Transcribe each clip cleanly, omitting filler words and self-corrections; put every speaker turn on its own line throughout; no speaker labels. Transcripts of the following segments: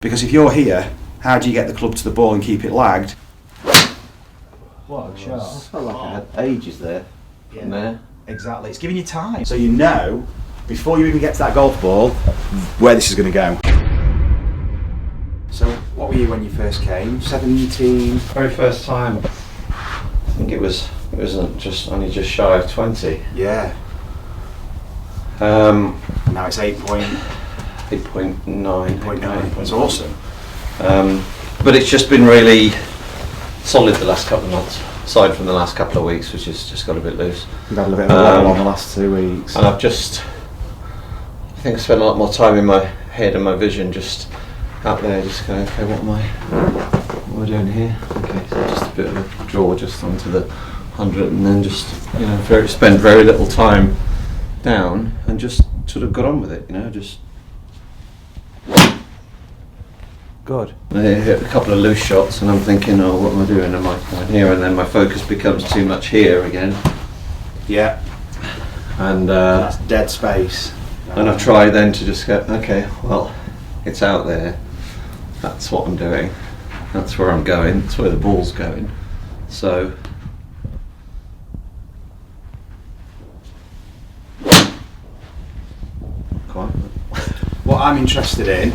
Because if you're here, how do you get the club to the ball and keep it lagged? What a shot.
I felt like I had ages there.
Yeah.
From there.
Exactly, it's giving you time. So you know, before you even get to that golf ball, where this is going to go. So what were you when you first came? 17?
Very first time, I think it was only just shy of 20.
Yeah.
Now
Now it's 8.9.
8.9.
It's awesome.
But it's just been really solid the last couple of months, aside from the last couple of weeks, which has just got a bit loose.
We've had a bit of a wobble on the last 2 weeks.
And I think I spent a lot more time in my head and my vision just out there, just going, okay, what am I doing here? Okay, so just a bit of a draw just onto the 100, and then just, spend very little time down and just sort of got on with it, just.
Good.
I hit a couple of loose shots and I'm thinking, oh, what am I doing? Am I going here? And then my focus becomes too much here again.
Yeah.
And
that's dead space.
And I've tried then to just go, okay, well, it's out there. That's what I'm doing. That's where I'm going. That's where the ball's going. So. Quite.
What I'm interested in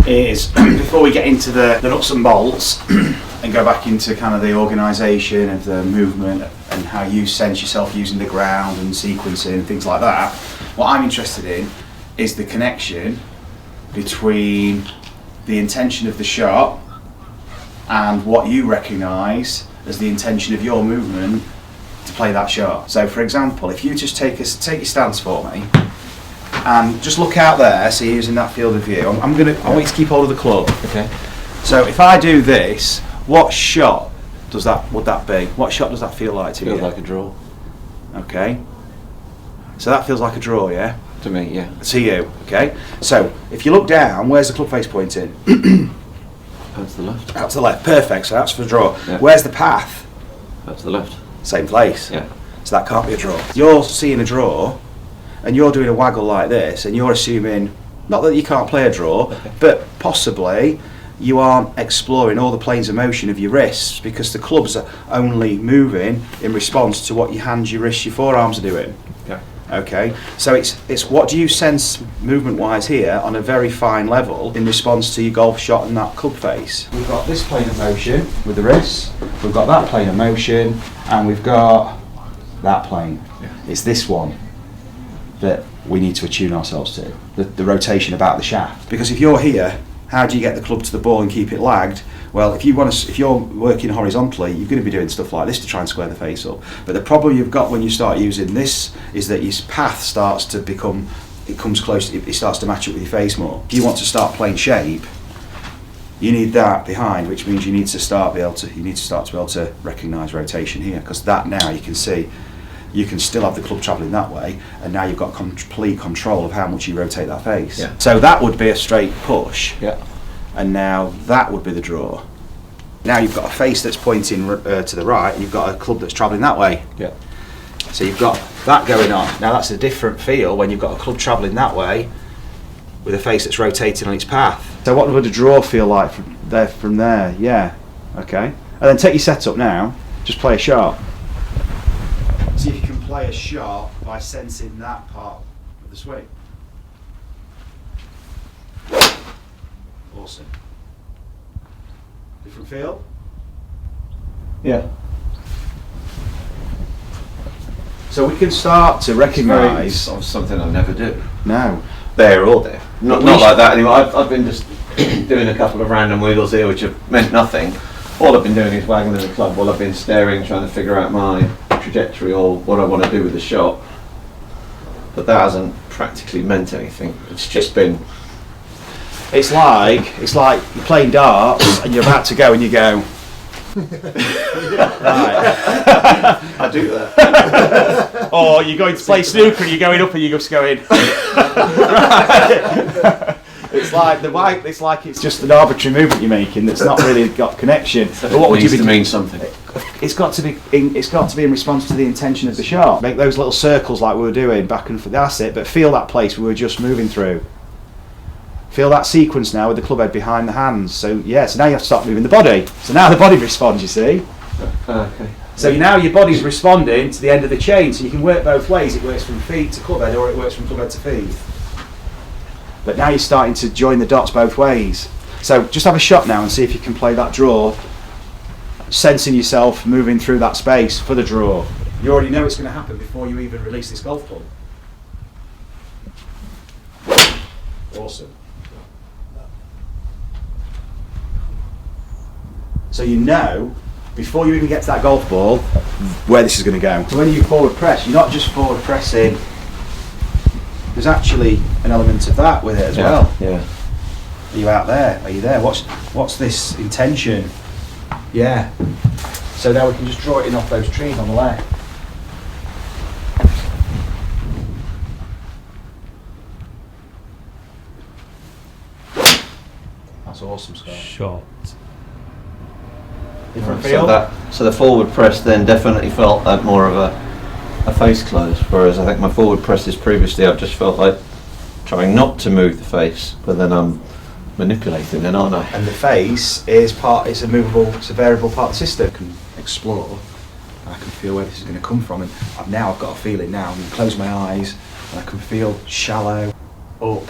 is, before we get into the nuts and bolts and go back into kind of the organisation of the movement and how you sense yourself using the ground and sequencing and things like that, what I'm interested in is the connection between the intention of the shot and what you recognise as the intention of your movement to play that shot. So for example, if you just take your stance for me, and just look out there, so you're using that field of view. I want you to keep hold of the club.
Okay.
So if I do this, what shot would that be? What shot does that feel like to you?
Feels like a draw.
Okay. So that feels like a draw, yeah?
To me, yeah.
To you, okay. So if you look down, where's the club face pointing?
Out to the left.
Out to the left, perfect, so that's for the draw.
Yeah.
Where's the path?
Out to the left.
Same place.
Yeah.
So that can't be a draw. You're seeing a draw, and you're doing a waggle like this, and you're assuming, not that you can't play a draw, but possibly you aren't exploring all the planes of motion of your wrists, because the clubs are only moving in response to what your hands, your wrists, your forearms are doing.
Yeah.
Okay, so it's what do you sense movement-wise here on a very fine level in response to your golf shot and that club face? We've got this plane of motion with the wrists, we've got that plane of motion, and we've got that plane. Yeah. It's this one that we need to attune ourselves to, the rotation about the shaft. Because if you're here, how do you get the club to the ball and keep it lagged? Well, if you're working horizontally, you're going to be doing stuff like this to try and square the face up. But the problem you've got when you start using this is that your path starts to become, it starts to match up with your face more. If you want to start playing shape, you need that behind, which means you need to start to be able to recognise rotation here, because that now you can see. You can still have the club travelling that way, and now you've got complete control of how much you rotate that face.
Yeah.
So that would be a straight push,
Yeah.
and now that would be the draw. Now you've got a face that's pointing to the right, and you've got a club that's travelling that way.
Yeah.
So you've got that going on. Now that's a different feel when you've got a club travelling that way with a face that's rotating on its path. So what would a draw feel like from there? Yeah. Okay. And then take your setup now, just play a shot. See if you can play a shot by sensing that part of the swing. Awesome. Different feel?
Yeah.
So we can start to recognise
something I never do.
No.
There or there. Not like that anymore. I've been just doing a couple of random wiggles here which have meant nothing. All I've been doing is waggling the club while I've been staring, trying to figure out my trajectory or what I want to do with the shot. But that hasn't practically meant anything. It's just been.
It's like you're playing darts and you're about to go and you go. Right.
I do that.
Or you're going to play snooker and you're going up and you're just going. Right. It's like it's just an arbitrary movement you're making that's not really got connection.
But what would you to mean something?
It's got to be in response to the intention of the shot. Make those little circles like we were doing back and forth. That's it. But feel that place we were just moving through. Feel that sequence now with the club head behind the hands. So yeah, so now you have to start moving the body. So now the body responds, you see.
Okay.
So now your body's responding to the end of the chain, so you can work both ways. It works from feet to club head, or it works from club head to feet. But now you're starting to join the dots both ways. So just have a shot now and see if you can play that draw, sensing yourself moving through that space for the draw. You already know it's going to happen before you even release this golf club. Awesome. So you know, before you even get to that golf ball, where this is going to go. So when you forward press, you're not just forward pressing, there's actually an element of that with it as well.
Yeah.
Are you out there? Are you there? What's this intention? Yeah. So now we can just draw it in off those trees on the left. That's awesome, Scott.
Shot.
Different feel?
So the forward press then definitely felt like more of a face close, whereas I think my forward presses previously I've just felt like trying not to move the face, but then I'm manipulating then, aren't I?
And the face is it's a variable part of the system. I can explore, and I can feel where this is going to come from, and now I've got a feeling now. I can close my eyes, and I can feel shallow, up,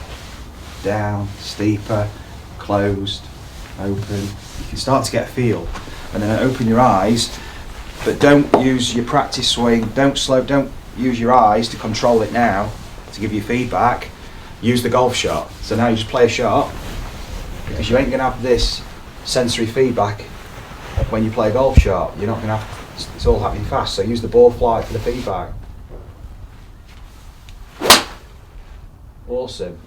down, steeper, closed, open. You can start to get a feel, and then open your eyes, but don't use your practice swing. Don't use your eyes to control it now, to give you feedback. Use the golf shot. So now you just play a shot, because you ain't going to have this sensory feedback when you play a golf shot. You're not going to have, it's all happening fast, so use the ball flight for the feedback. Awesome.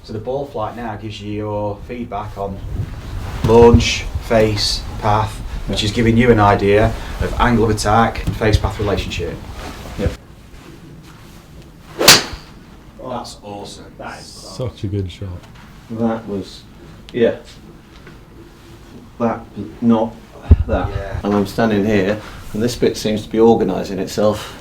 So the ball flight now gives you your feedback on launch, face, path, which is giving you an idea of angle of attack and face path relationship.
Yep.
That's awesome. That is
Such a good shot.
That was, yeah. That, not that.
Yeah.
And I'm standing here, and this bit seems to be organising itself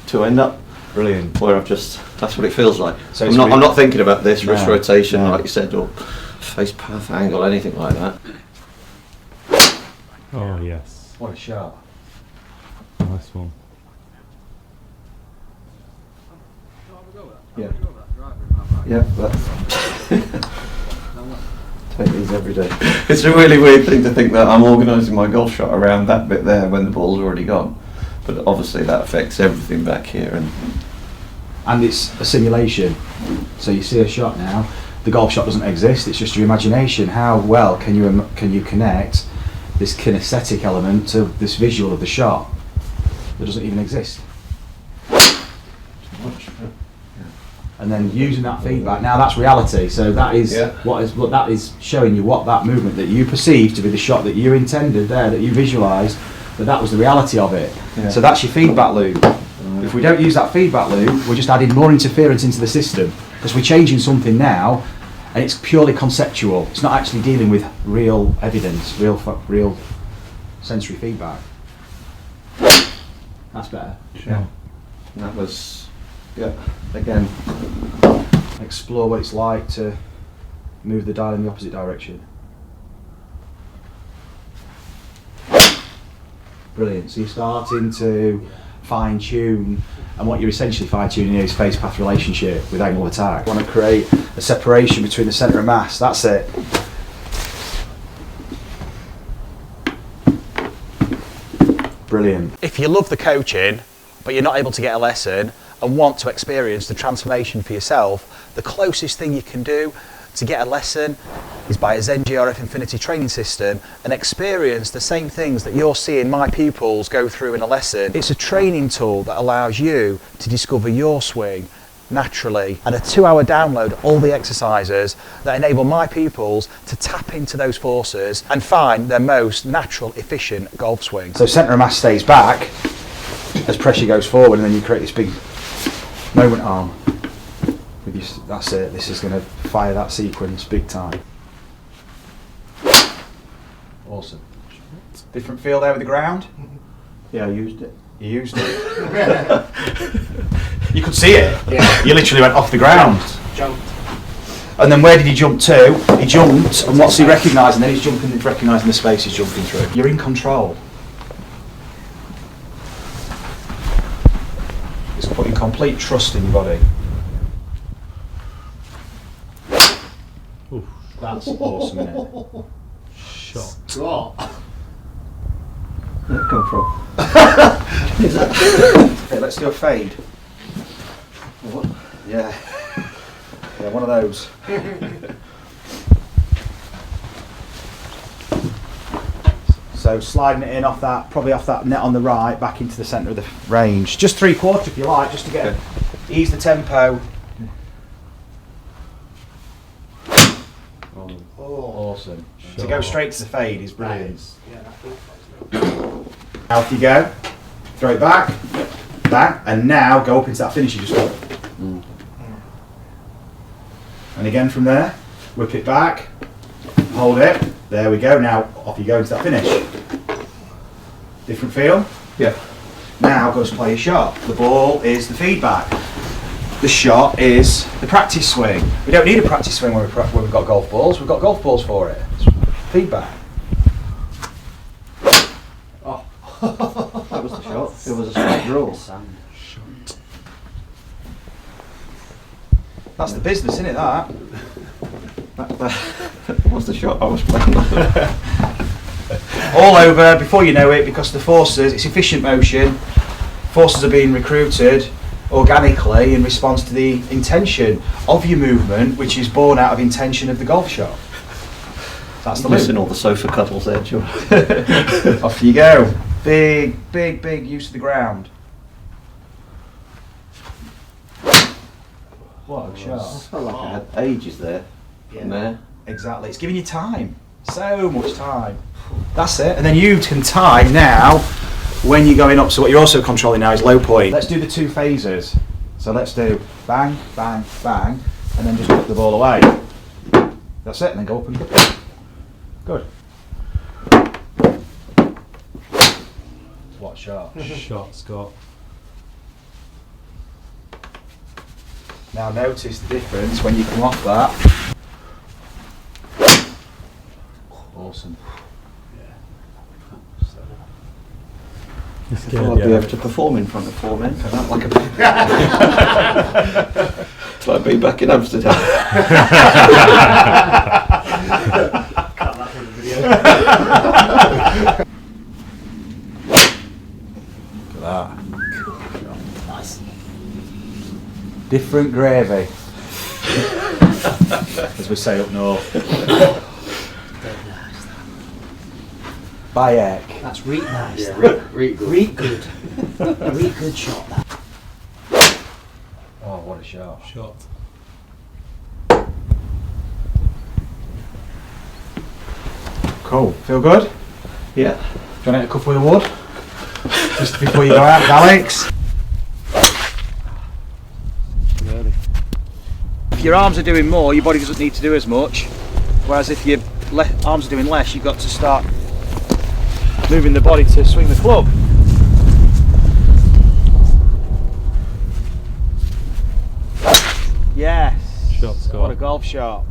to end up
brilliant.
where I've just, that's what it feels like.
So
I'm not thinking about this,
No,
wrist rotation,
no.
like you said, or face path angle, anything like that.
Oh yes.
What a shot.
Nice one.
Yeah. Yeah, take these every day. It's a really weird thing to think that I'm organising my golf shot around that bit there when the ball's already gone. But obviously that affects everything back here.
And it's a simulation. So you see a shot now, the golf shot doesn't exist, it's just your imagination. How well can you connect this kinesthetic element to this visual of the shot that doesn't even exist? And then using that feedback, now that's reality. So that is what that is showing you, what that movement that you perceive to be the shot that you intended there, that you visualised, that was the reality of it.
Yeah.
So that's your feedback loop. If we don't use that feedback loop, we're just adding more interference into the system, because we're changing something now, and it's purely conceptual. It's not actually dealing with real evidence, real sensory feedback. That's better.
Yeah. And that was, again.
Explore what it's like to move the dial in the opposite direction. Brilliant. So you're starting to fine tune, and what you're essentially fine tuning is face path relationship with angle of attack. You want to create a separation between the centre of mass. That's it. Brilliant. If you love the coaching, but you're not able to get a lesson and want to experience the transformation for yourself, the closest thing you can do to get a lesson is buy a Zen GRF Infinity training system and experience the same things that you're seeing my pupils go through in a lesson. It's a training tool that allows you to discover your swing naturally, and a 2-hour download of all the exercises that enable my pupils to tap into those forces and find their most natural, efficient golf swing. So centre of mass stays back as pressure goes forward, and then you create this big moment arm. That's it, this is going to fire that sequence big time. Awesome. Different feel there with the ground?
Yeah, I used it.
You used it. You could see it. Yeah. You literally went off the ground.
Jumped.
And then where did he jump to? He jumped, and what's he recognising? Then he's jumping, recognising the space he's jumping through. You're in control. It's putting complete trust in your body.
Oof.
That's awesome, isn't it?
Shot.
Where'd that come from?
Okay, let's do a fade.
What?
Yeah. Yeah, one of those. So sliding it in off that, probably off that net on the right, back into the centre of the range. Just 3/4 if you like, just to get ease the tempo. Awesome. To go straight to the fade is brilliant. Out you go. Throw it back. Back. And now go up into that finish you just got. And again from there, whip it back, hold it, there we go, now off you go into that finish. Different feel?
Yeah.
Now go to play your shot. The ball is the feedback. The shot is the practice swing. We don't need a practice swing when we've got golf balls, we've got golf balls for it. It's feedback.
Oh. That was the shot. It was a straight draw.
That's the business, isn't it, that?
That was the shot I was playing.
All over before you know it, because the forces, it's efficient motion, forces are being recruited organically in response to the intention of your movement, which is born out of intention of the golf shot. That's the
Missing all the sofa cuddles there, Joe.
Off you go. Big, big, big use of the ground. What a shot.
I felt like I had ages there. From there.
Exactly. It's giving you time. So much time. That's it. And then you can time now when you're going up. So what you're also controlling now is low point. Let's do the two phases. So let's do bang, bang, bang, and then just put the ball away. That's it. And then go up and good. What shot?
Shot, Scott.
Now notice the difference when you come off that. Awesome.
You're
I
scared,
thought I'd be
yeah.
able to perform in front of 4 men.
Like
It's like being back in Amsterdam.
Look at that. Nice. Different gravy. As we say up north. Bayek.
That's reet nice.
Yeah,
that.
reet good.
Reet good. A reet good shot. That.
Oh, what a shot.
Shot.
Cool. Feel good?
Yeah.
Do you want to hit a couple of wood? Just before you go out, Alex. If your arms are doing more, your body doesn't need to do as much. Whereas if your arms are doing less, you've got to start moving the body to swing the club. Yes.
Shot, Scott.
What a golf shot.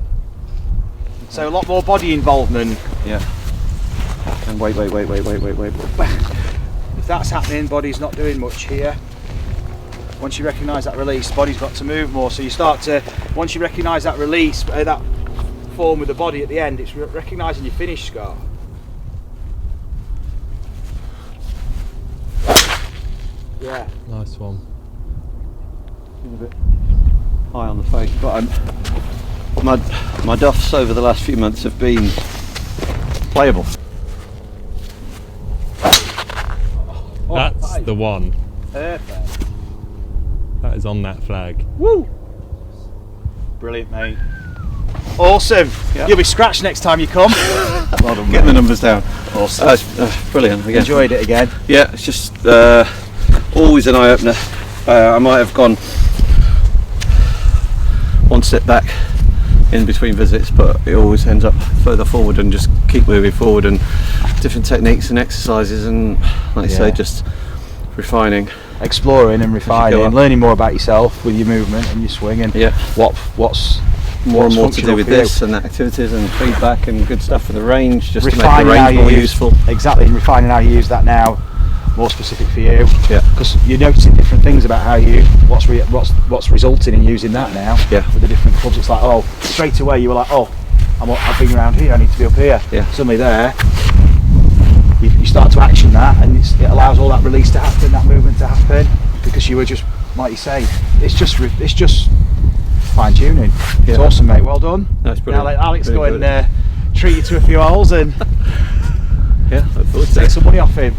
So a lot more body involvement.
Yeah. And wait.
If that's happening, body's not doing much here. Once you recognise that release, body's got to move more. So you start to, once you recognise that release, that form with the body at the end, it's recognising your finish, Scott. Yeah.
Nice one.
A bit high on the face, but my duffs over the last few months have been playable.
That's the one.
Perfect.
That is on that flag.
Woo! Brilliant, mate. Awesome.
Yeah.
You'll be scratched next time you come.
Well done, getting the numbers down. Awesome. Brilliant. Again.
Enjoyed it again.
Yeah, it's just always an eye opener. I might have gone one step back in between visits, but it always ends up further forward and just keep moving forward and different techniques and exercises and, like you say, just refining.
Exploring and refining,
up.
learning more about yourself with your movement and your swing and what's
more and
what's
more to do
functional
with
for you.
this and activities and feedback and good stuff for the range, just
Refining
to make
how
the
you
range more
use-
useful.
Exactly, and refining how you use that now, more specific for you.
Yeah.
Because you're noticing different things about how you, what's resulting in using that now.
Yeah.
With the different clubs, it's like, oh, straight away you were like, oh, I've been around here, I need to be up here.
Yeah.
Suddenly there, you start to action that, and it allows all that release to happen, that movement to happen, because you were just, like you say, it's just fine tuning. It's
Yeah.
awesome, mate. Well done.
That's
Now
brilliant.
let Alex
Really
go
good.
and treat you to a few holes and
Yeah, look forward to
take
it.
some money off him.